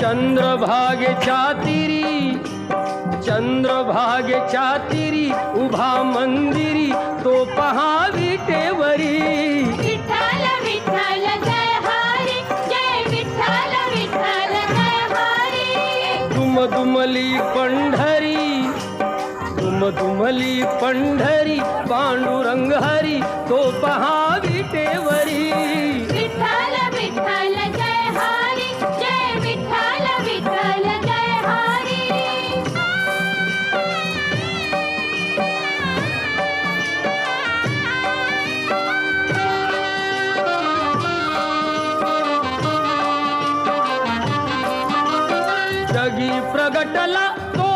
चंद्रभागेच्या तिरी, चंद्रभागेच्या तिरी उभा मंदिरी तो पहा विटेवरी. विठ्ठल विठ्ठल जय हरी, जय विठ्ठल विठ्ठल जय हरी. दुमदुमली पंढरी, दुमदुमली पंढरी पांडुरंग हरी तो पहा विटेवरी. विठ्ठल विठ्ठल जय हरी, जय विठ्ठल विठ्ठल जय हरी. जगी प्रगटला तो